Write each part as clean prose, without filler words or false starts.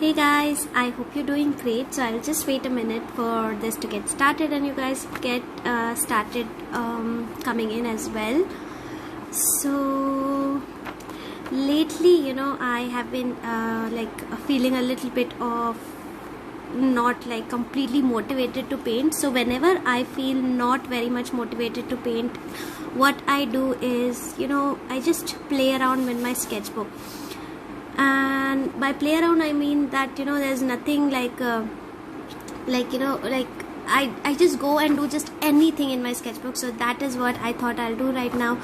Hey guys, I hope you're doing great. So I'll just wait a minute for this to get started and you guys get started coming in as well. So lately, I have been feeling a little bit of not like completely motivated to paint. So whenever I feel not very much motivated to paint, what I do is, I just play around with my sketchbook. And by play around I mean that there's nothing I just go and do just anything in my sketchbook. So that is what I thought I'll do right now,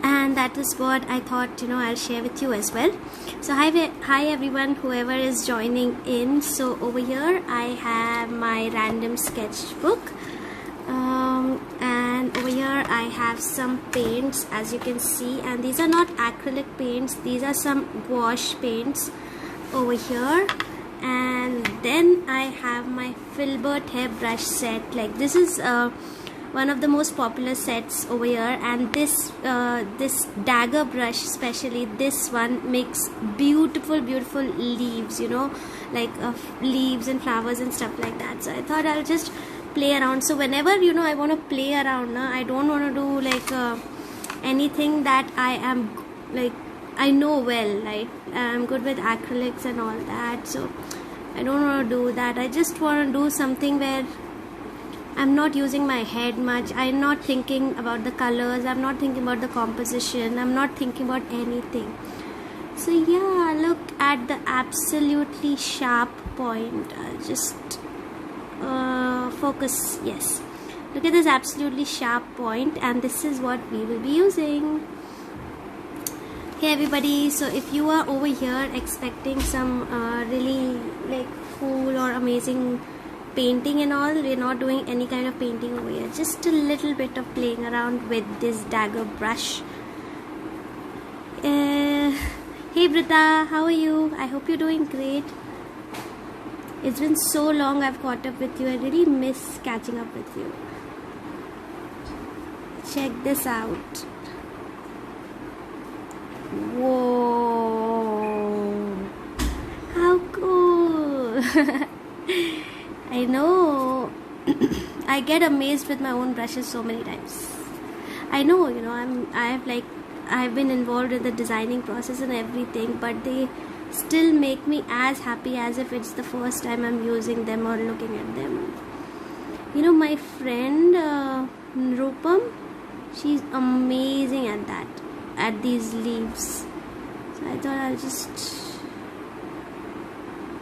and that is what I thought I'll share with you as well. So hi everyone, whoever is joining in. So over here I have my random sketchbook, and over here I have some paints, as you can see, and these are not acrylic paints, these are some gouache paints over here. And then I have my Filbert hairbrush set. Like this is one of the most popular sets over here, and this dagger brush, especially this one, makes beautiful leaves, leaves and flowers and stuff like that. So I thought I'll just play around. So whenever I want to play around, I don't want to do anything that I know well. Like I'm good with acrylics and all that, so I don't want to do that. I just want to do something where I'm not using my head much. I'm not thinking about the colors, I'm not thinking about the composition, I'm not thinking about anything. So yeah, look at the absolutely sharp point. I'll just focus. Yes, look at this absolutely sharp point, and this is what we will be using. Hey everybody, so if you are over here expecting some really cool or amazing painting and all, we're not doing any kind of painting over here, just a little bit of playing around with this dagger brush. Hey Brita, how are you? I hope you're doing great. It's been so long I've caught up with you. I really miss catching up with you. Check this out. Whoa, how cool. I know. I get amazed with my own brushes so many times. I know, I've been involved in the designing process and everything, but they still make me as happy as if it's the first time I'm using them or looking at them. My friend Nrupam, she's amazing at that, at these leaves. So I thought I'll just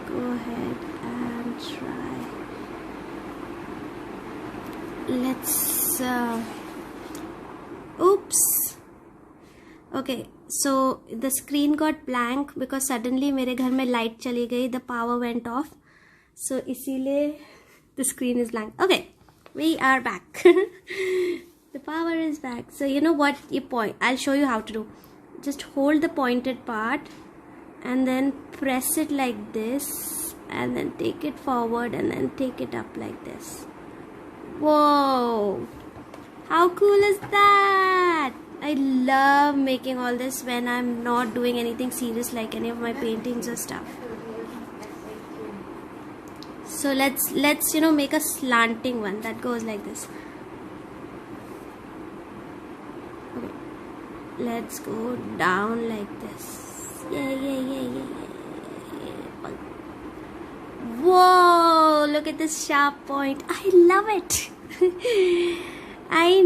go ahead and try. Let's oops. Okay, so the screen got blank because suddenly मेरे घर में light चली गई, the power went off, so इसीलिए the screen is blank. Okay, we are back. The power is back. So you know what you point, I'll show you how to do. Just hold the pointed part and then press it like this, and then take it forward and then take it up like this. Whoa, how cool is that? I love making all this when I'm not doing anything serious like any of my paintings or stuff. So let's make a slanting one that goes like this. Okay, let's go down like this. Yeah. Whoa, look at this sharp point. I love it. I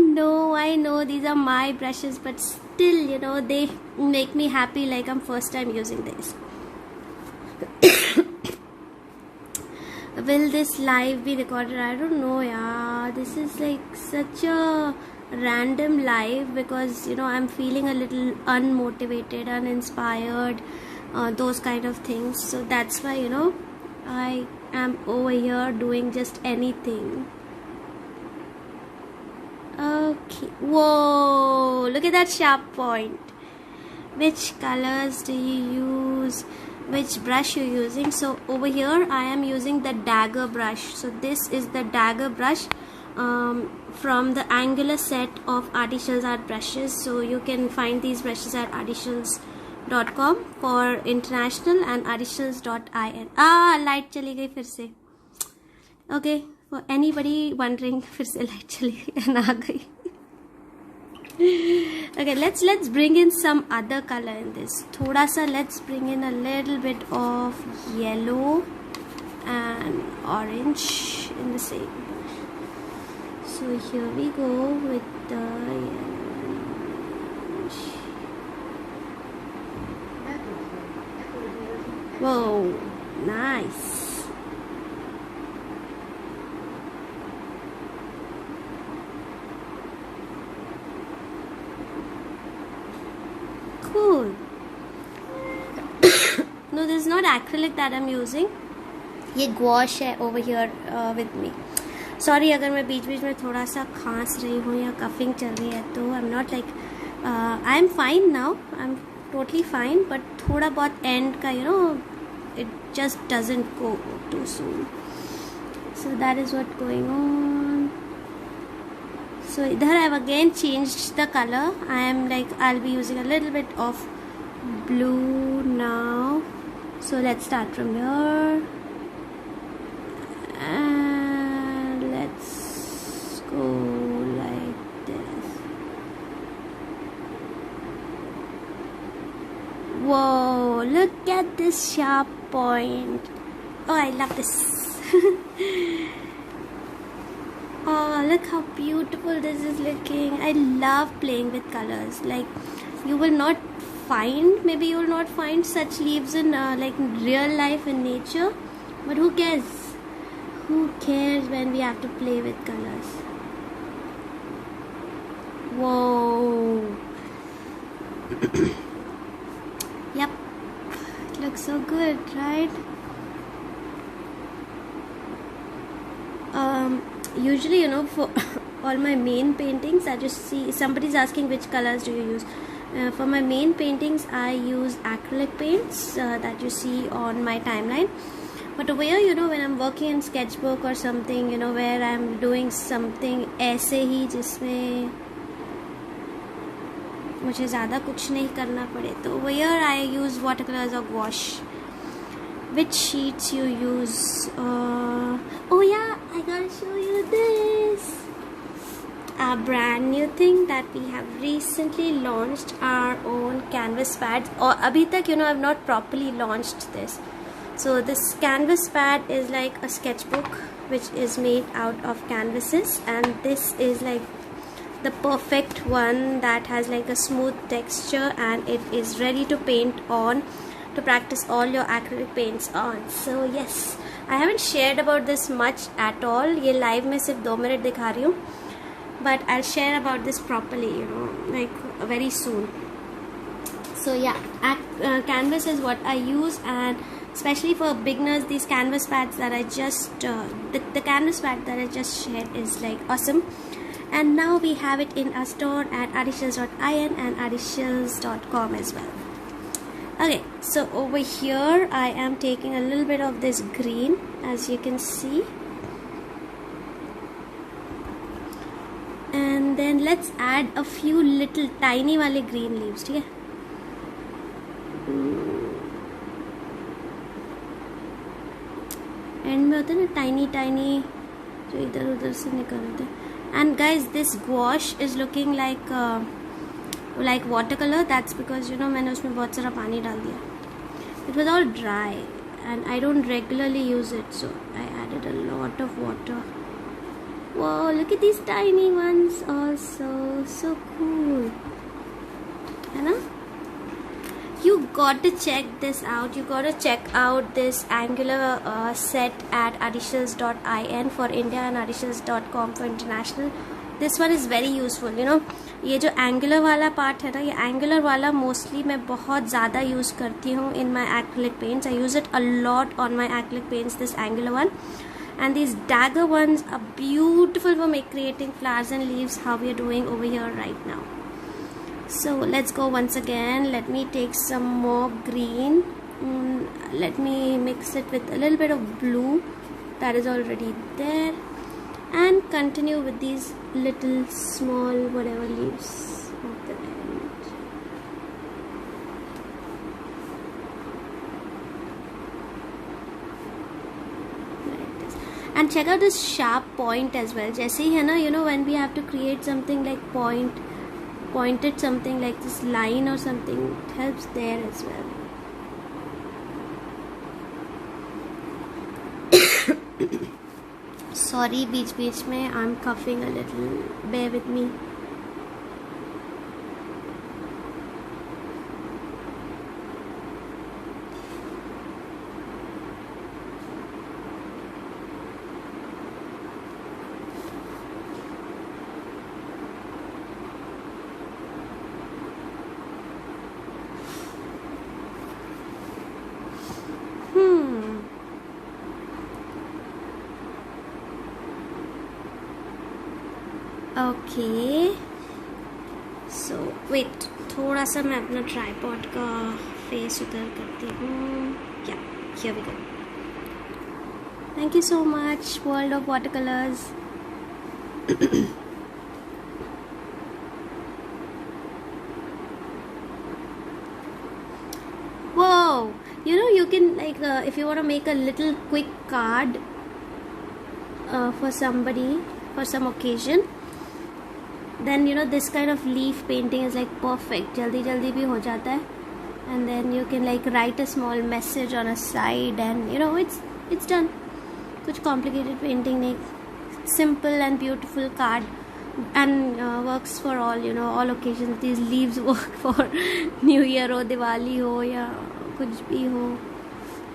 know these are my brushes, but still, they make me happy like I'm first time using this. Will this live be recorded? I don't know, yeah. This is like such a random live because I'm feeling a little unmotivated, uninspired, those kind of things. So that's why I am over here doing just anything. Okay, whoa, look at that sharp point. Which colors do you use? Which brush you're using? So over here I am using the dagger brush. So this is the dagger brush from the Angular set of Artificial Art brushes. So you can find these brushes at Artificial's arishals.com for international and arishals.in. Light चली गई फिर से. Okay, for anybody wondering, फिर से light चली गई and आ गई. Okay, let's bring in some other color in this. थोड़ा सा let's bring in a little bit of yellow and orange in the same. So here we go with the yellow. Whoa, nice. Cool. No, this is not acrylic that I'm using. ये gouache है over here with me. Sorry अगर मैं बीच बीच में थोड़ा सा खांस रही हूँ या कफिंग चल रही है तो I'm not like I'm fine now. I'm totally fine, but थोड़ा बहुत end का it just doesn't go too soon. So that is what's going on. So इधर I've again changed the color. I'll be using a little bit of blue now. So let's start from here. And let's go like this. Whoa, look at this sharp point. Oh, I love this. Oh, look how beautiful this is looking. I love playing with colors. Like, maybe you will not find such leaves in like real life in nature. But who cares? Who cares when we have to play with colors? Whoa. Yep. It looks so good, right? Usually, for all my main paintings, I just see somebody's asking which colors do you use. For my main paintings, I use acrylic paints that you see on my timeline. But over here, when I'm working in sketchbook or something, where I'm doing something ऐसे ही जिसमें मुझे ज़्यादा कुछ नहीं करना पड़े, तो over here I use watercolors or gouache. Which sheets you use? Oh yeah, I gotta show you this. A brand new thing that we have recently launched, our own canvas pads. Or abhi tak I've not properly launched this. So this canvas pad is like a sketchbook which is made out of canvases, and this is like the perfect one that has like a smooth texture and it is ready to paint on, to practice all your acrylic paints on. So yes, I haven't shared about this much at all. ये live में सिर्फ 2 minute दिखा रही हूँ, but I'll share about this properly, like very soon. So yeah, canvas is what I use, and especially for beginners, these canvas pads that I just the canvas pad that I just shared is like awesome. And now we have it in our store at arishals.in and arishals.com as well. Okay, so over here I am taking a little bit of this green, as you can see, and then let's add a few little tiny wale green leaves. ठीक है? And में होते हैं ना tiny जो इधर उधर से निकलते हैं. And guys, this gouache is looking like watercolor. That's because मैंने उसमें बहुत सारा पानी डाल दिया. It was all dry and I don't regularly use it, so I added a lot of water. Whoa, look at these tiny ones also. So cool. है ना? You got to check this out. You got to check out this angular set at arishals.in for India and arishals.com for international. This one is very useful. ये जो angular वाला part है ना, ये angular वाला mostly मैं बहुत ज़्यादा use करती हूँ in my acrylic paints. I use it a lot on my acrylic paints, this angular one. And these dagger ones are beautiful for creating flowers and leaves, how we are doing over here right now. So let's go once again. Let me take some more green. Let me mix it with a little bit of blue that is already there, and continue with these little small whatever leaves at the end. And check out this sharp point as well. जैसे ही है ना, you know, when we have to create something like pointed something like this line or something, it helps there as well. Sorry, बीच में I'm coughing a little. Bear with me. Okay so wait, थोड़ा सा मैं अपना tripod का face उधर करती हूँ. Yeah here we go. Thank you so much world of water colours. Whoa, you know, you can like if you want to make a little quick card for somebody for some occasion, then you know this kind of leaf painting is like perfect. jaldi bhi ho jata hai, and then you can like write a small message on a side, and you know it's done. Kuch complicated painting nahi, simple and beautiful card, and works for all, you know, all occasions. These leaves work for New Year हो, दिवाली हो, या कुछ भी हो.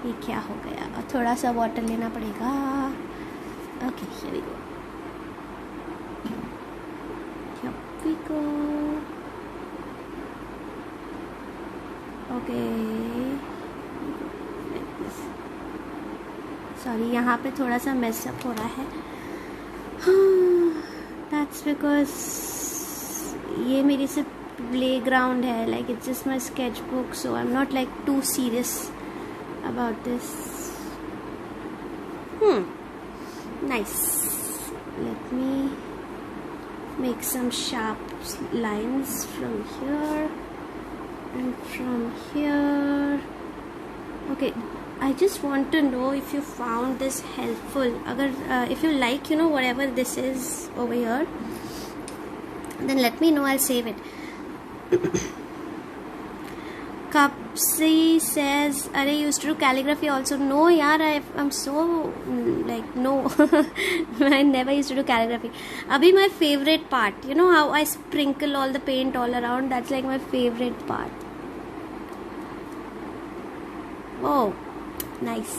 ये क्या हो गया? और थोड़ा सा वाटर लेना पड़ेगा. Okay, here we go. We go. Okay. Like this. Sorry, यहाँ पे थोड़ा सा mess up हो रहा है. That's because ये मेरी सिर्फ playground है. Like it's just my sketchbook, so I'm not like too serious about this. Nice. Let me make some sharp lines from here and from here. Okay, I just want to know if you found this helpful. If you like, you know, whatever this is over here, then let me know. I'll save it. Kapsi says, "Are you used to do calligraphy also?" No, yaar, I'm so like no. I never used to do calligraphy. Abhi my favorite part. You know how I sprinkle all the paint all around? That's like my favorite part. Oh, nice.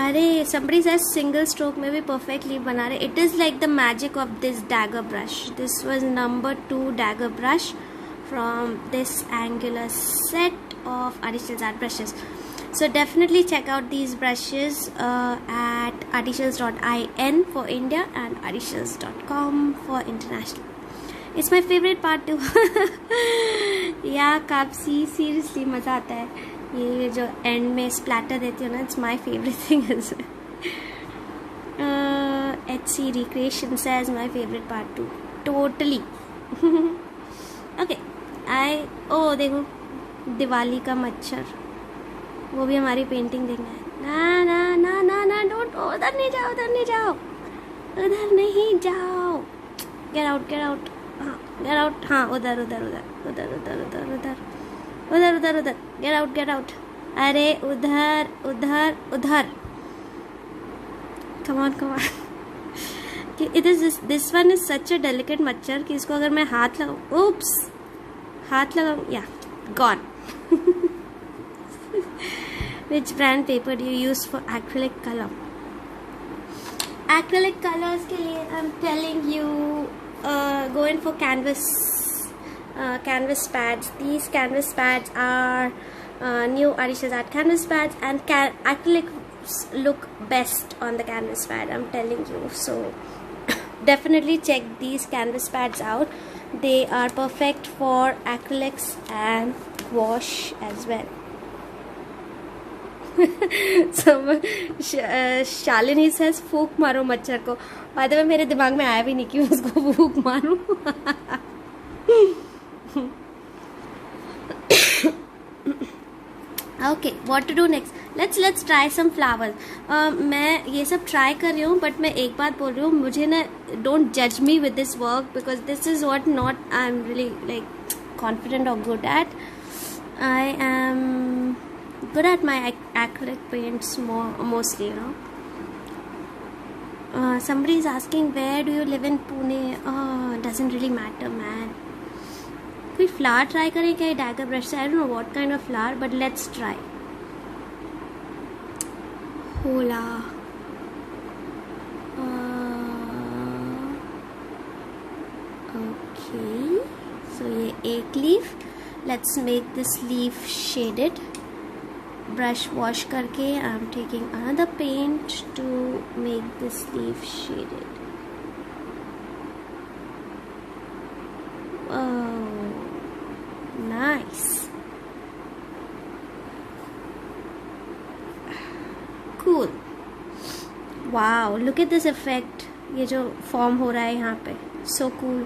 अरे somebody says single stroke में भी perfect leaf बना रहे. It is like the magic of this dagger brush. This was number 2 dagger brush from this angular set of Adishells art brushes. So definitely check out these brushes at adishells.in for India and adishells.com for international. It's my favorite part too. Yeah, Kapsi, seriously मज़ा आता है. ये जो and में splatter देती हो ना, it's my favourite thing. HC Recreation says my favorite part too. Totally. Okay. देखो दिवाली का मच्छर, वो भी हमारी पेंटिंग देखना है. ना ना ना ना ना डोंट, उधर नहीं जाओ, उधर नहीं जाओ, उधर नहीं जाओ. Get out, get out. हाँ, गेट आउट. हाँ, उधर उधर उधर उधर उधर उधर उधर उधर उधर उधर. Get out, get out. अरे उधर उधर उधर. Come on, come on. It is this one is such a delicate मच्छर कि इसको अगर मैं हाथ लगाऊं, उप्स, हाथ लगाऊं, या gone. Which brand paper do you use for acrylic color? Acrylic colors के लिए I'm telling you, go in for canvas pads. These canvas pads are new Adishells art canvas pads, and acrylics look best on the canvas pad, I'm telling you. So definitely check these canvas pads out. They are perfect for acrylics and wash as well. Shalini says फूक मारो मच्छर को। By the way मेरे दिमाग में आया भी नहीं कि उसको फूक मारूं। Okay, what to do next, let's try some flowers. मैं ये सब ट्राई कर रही हूँ, बट मैं एक बात बोल रही हूँ, मुझे ना डोंट जज me with this work because this is what not I am really like confident और good at. I am good at my acrylic paints mostly, you know. Somebody is asking where do you live in Pune. Doesn't really matter, man. कोई flower try करें क्या dagger brush से? I don't know what kind of flower, but let's try. Hola. Okay. So ये एक leaf. Let's make this leaf shaded. Brush wash करके I am taking another paint to make this leaf shaded. Oh, nice. Cool. Wow, look at this effect. ये जो form हो रहा है यहाँ पे, so cool.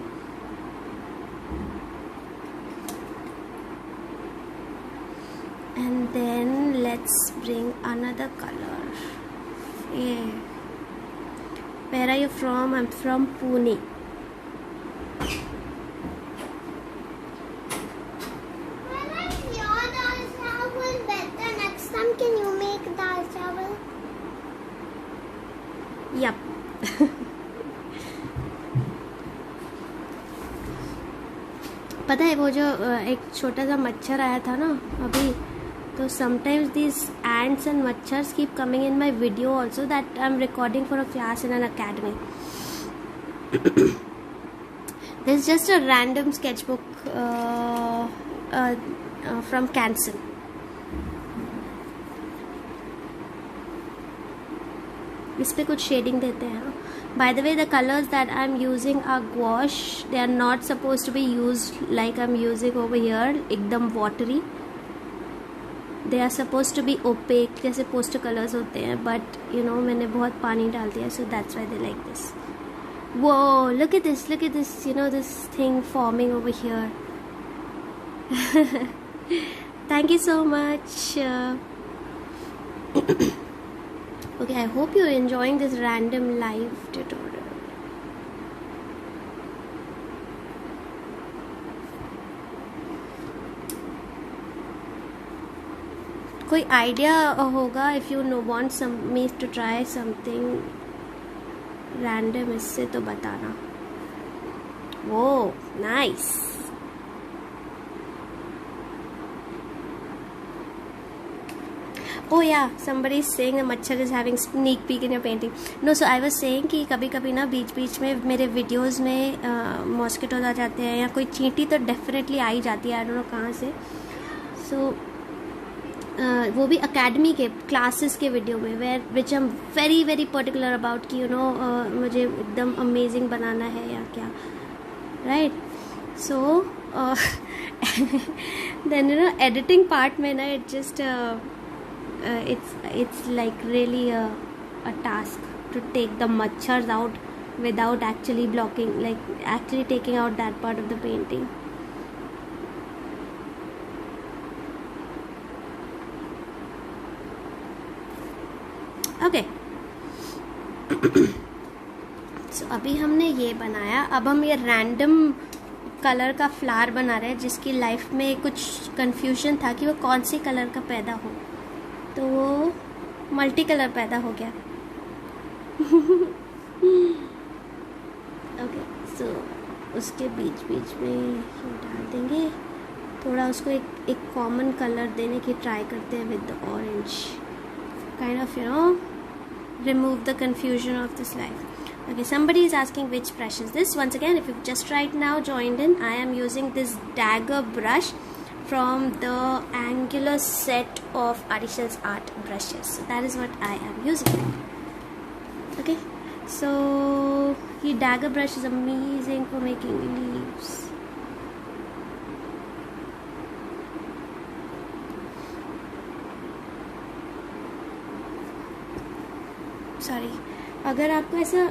And then let's bring another color. Yeah. Where are you from? I'm from Pune. I like your dal chawal better. Next time, can you make dal chawal? Yup. पता है वो जो एक छोटा सा मच्छर आया था ना अभी, तो sometimes these ants and machars keep coming in my video also that I'm recording for a class in an academy. This is just a random sketchbook from Canson. इस पे कुछ शेडिंग देते हैं. By the way, the colors that I'm using are gouache. They are not supposed to be used like I'm using over here, एकदम watery. They are supposed to be opaque, जैसे poster colours होते हैं, but you know मैंने बहुत पानी डाल दिया, so that's why they like this. Whoa, look at this, you know, this thing forming over here. Thank you so much. Okay, I hope you're enjoying this random live tutorial. कोई idea होगा if you know want some me to try something random इससे तो बताना. Whoa, nice. Oh yeah, somebody is saying the मच्छर is having sneak peek in your painting. No, so I was saying कि कभी कभी ना बीच बीच में मेरे वीडियोस में मॉस्किटोज आ जाते हैं या कोई चींटी तो डेफिनेटली आ ही जाती है, आई डोंट नो कहाँ से. सो वो भी अकेडमी के क्लासेस के वीडियो में where which I am very very particular about कि यू नो मुझे एकदम अमेजिंग बनाना है या क्या, right. So then you know editing part में ना it just it's like really a task to take the machars out without actually blocking, like actually taking out that part of the painting. Okay. So अभी हमने ये बनाया, अब हम ये random colour का फ्लावर बना रहे हैं जिसकी लाइफ में कुछ कंफ्यूजन था कि वो कौन सी कलर का पैदा हो, तो वो मल्टी कलर पैदा हो गया. ओके, सो उसके बीच बीच में डाल देंगे थोड़ा, उसको एक कॉमन कलर देने की ट्राई करते हैं with the orange, kind of you know remove the confusion of this life. Okay, somebody is asking which brush is this. Once again, if you've just right now joined in, I am using this dagger brush from the Angular set of Arishal's art brushes. So that is what I am using. Okay, so the dagger brush is amazing for making leaves. Sorry, अगर आपको ऐसा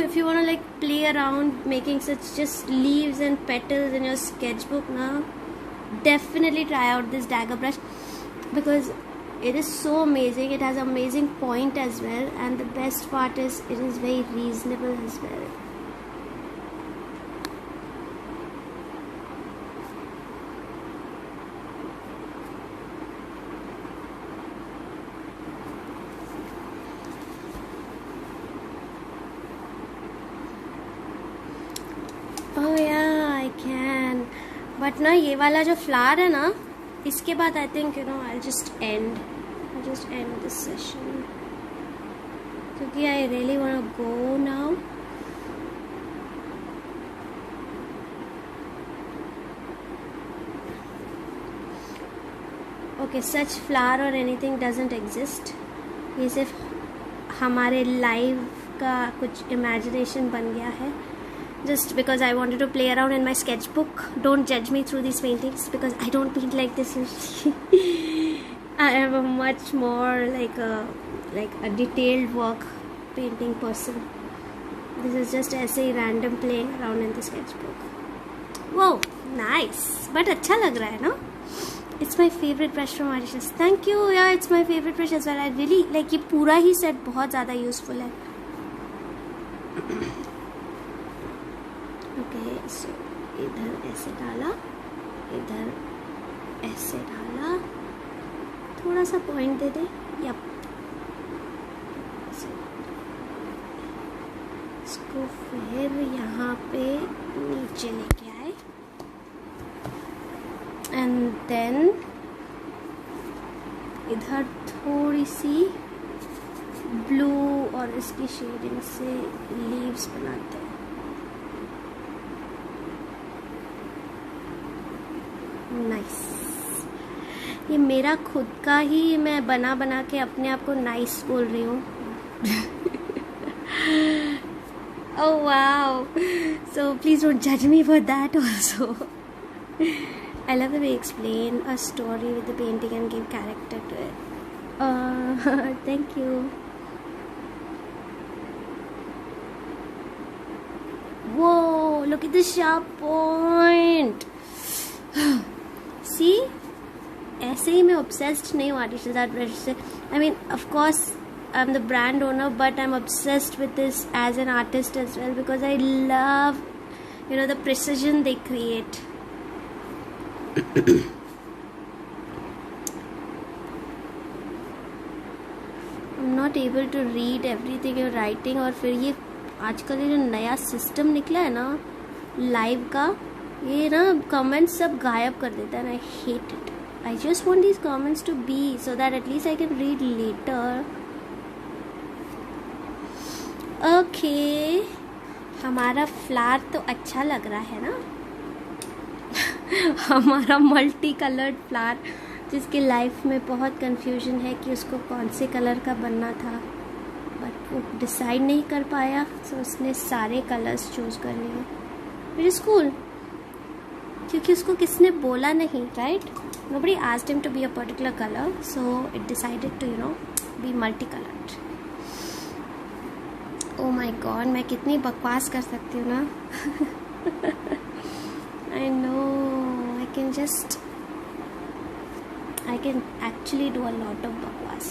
if you want to like play around making such just leaves and petals in your sketchbook now, definitely try out this dagger brush because it is so amazing. It has amazing point as well, and the best part is it is very reasonable as well. Oh yeah, I can. But ना ये वाला जो flower है ना, इसके बाद I think I'll just end this session क्योंकि I really wanna go now. Okay, such flower or anything doesn't exist. ये सिर्फ हमारे लाइव का कुछ imagination बन गया है. Just because I wanted to play around in my sketchbook. Don't judge me through these paintings because I don't paint like this usually. I am a much more like a detailed work painting person. This is just ऐसे ही random playing around in the sketchbook. Wow, nice. But अच्छा लग रहा है ना? It's my favorite brush from Mauritius. Thank you. Yeah, it's my favorite brush as well. I really like ये पूरा ही set बहुत ज़्यादा useful है. So, इधर ऐसे डाला, इधर ऐसे डाला, थोड़ा सा पॉइंट दे दे. यप, इसको फिर यहाँ पे नीचे लेके आए एंड देन इधर थोड़ी सी ब्लू और इसकी शेडिंग से लीव्स बनाते हैं. नाइस. ये मेरा खुद का ही मैं बना के अपने आप को नाइस बोल रही हूँ. Oh wow, so please don't judge me for that also. I love the way you explain a story with the painting and give character to it. Thank you. Whoa, look at the sharp point. See, ऐसे ही मैं obsessed नहीं हूँ artificial art brush से. I mean, of course, I'm the brand owner, but I'm obsessed with this as an artist as well because I love, the precision they create. I'm not able to read everything you're writing. और फिर ये आजकल ये जो नया system निकला है ना लाइव का, ये ना कमेंट्स सब गायब कर देता है. I hate it. I just want these comments to be so that at least I can read later. Okay, हमारा फ्लावर तो अच्छा लग रहा है ना. हमारा मल्टी कलर्ड फ्लावर जिसकी लाइफ में बहुत कंफ्यूजन है कि उसको कौन से कलर का बनना था, बट वो डिसाइड नहीं कर पाया, सो उसने सारे कलर्स चूज कर लिए. इट इज कूल क्योंकि उसको किसने बोला नहीं, right? Nobody asked him to be a particular colour, so it decided to be multi coloured. Oh my god, मैं कितनी बकवास कर सकती हूँ ना. I know, I can actually do a lot of bakwas.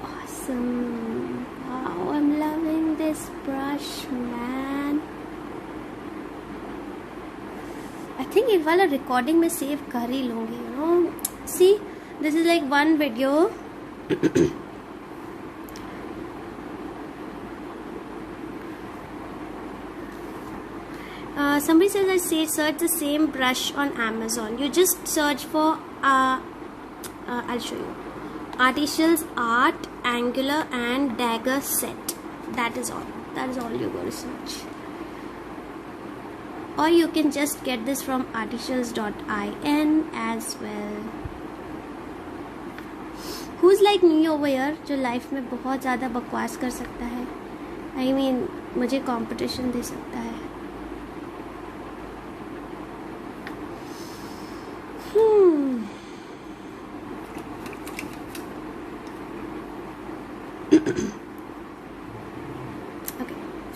Awesome. Wow, I'm loving this brush, man. I think ये वाला recording में save कर ही लूँगी, See, this is like one video. Somebody says I say search the same brush on Amazon. You just search for I'll show you. Artificials Art Angular and Dagger Set. That is all. That is all you're going to search. Or you can just get this from artificials.in as well. Who's like me over here जो life में बहुत ज़्यादा बकवास कर सकता है? I mean, मुझे competition दे सकता है.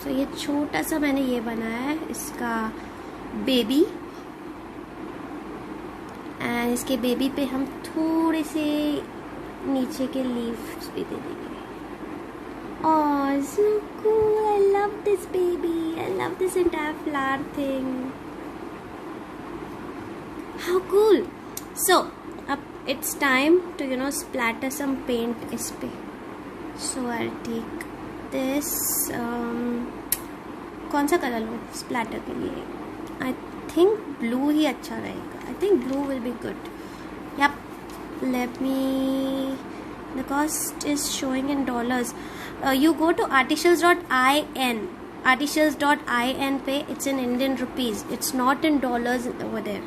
So ये छोटा सा मैंने ये बनाया है इसका बेबी, एंड इसके बेबी पे हम थोड़े से नीचे के लीव्स भी दे देंगे. Oh, so cool! I love this baby. I love this entire flower thing. How cool! So, it's time to splatter some paint इस पे. So I'll take this. कौन सा कलर लूँ splatter के लिए? I think blue ही अच्छा रहेगा. I think blue will be good. Yep. Let me. The cost is showing in dollars. You go to articles.in. Articles.in पे it's in Indian rupees. It's not in dollars over there.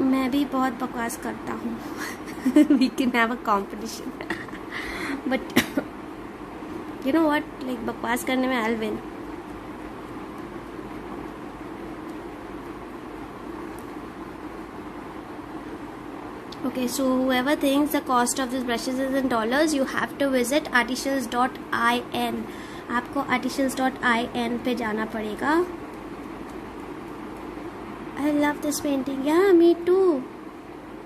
मैं भी बहुत बकवास करता हूँ. We can have a competition. But you know what? Like बकवास करने में I'll win. Okay, so whoever thinks the cost of these brushes is in dollars, you have to visit articles.in. आपको articles.in पे जाना पड़ेगा. I love this painting. Yeah, me too.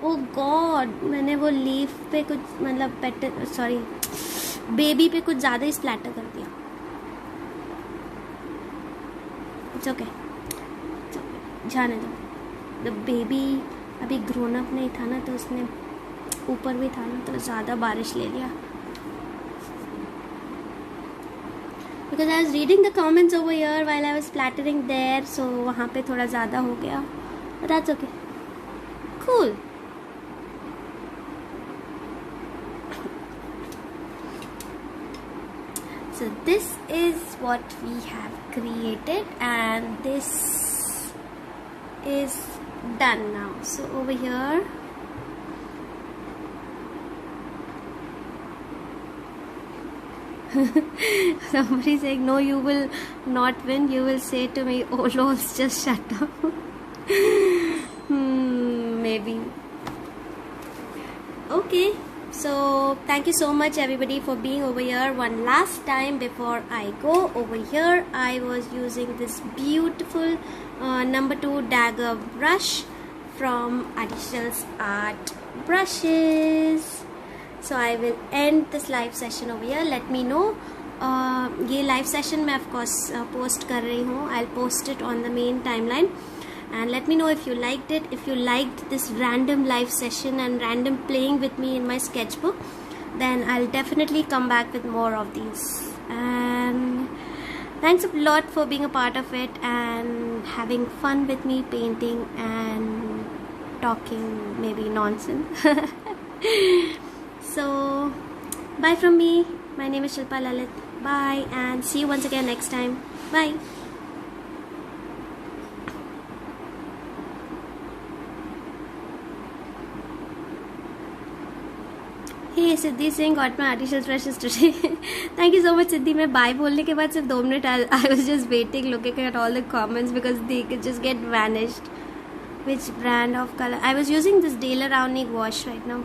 Oh God, मैंने वो leaf पे कुछ मतलब बेबी पे कुछ ज़्यादा ही स्प्लैटर कर दिया. It's okay. जाने दो. The baby अभी ग्रोन अप नहीं था ना, तो उसने ऊपर भी था ना, तो ज़्यादा बारिश ले लिया. Because I was reading the comments over here while I was splattering there, so वहाँ पे थोड़ा ज़्यादा हो गया. But that's okay. Cool. So this is what we have created, and this is done now. So over here somebody saying no, you will not win. You will say to me, oh lols, just shut up. Maybe. Okay, so thank you so much everybody for being over here. One last time before I go, over here I was using this beautiful number 2 dagger brush from Additionals Art Brushes. So I will end this live session over here. Let me know. ये live session मैं of course post कर रही हूँ. I'll post it on the main timeline. And let me know if you liked it. If you liked this random live session and random playing with me in my sketchbook, then I'll definitely come back with more of these. And thanks a lot for being a part of it and having fun with me painting and talking maybe nonsense. So bye from me. My name is Shilpa Lalit. Bye, and see you once again next time. Bye. Hey, Siddhi Singh got my artificial brushes today. Thank you so much, Siddhi. मैं bye बोलने के बाद सिर्फ 2 minute I was just waiting, looking at all the comments because they could just get vanished. Which brand of color? I was using this Daler Rowney wash right now.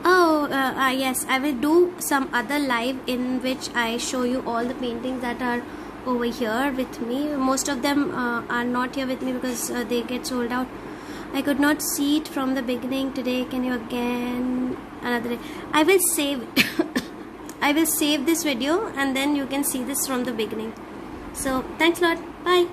Oh, yes, I will do some other live in which I show you all the paintings that are over here with me. Most of them are not here with me because they get sold out. I could not see it from the beginning today. Can you again another day? I will save I will save this video and then you can see this from the beginning. So thanks a lot. Bye.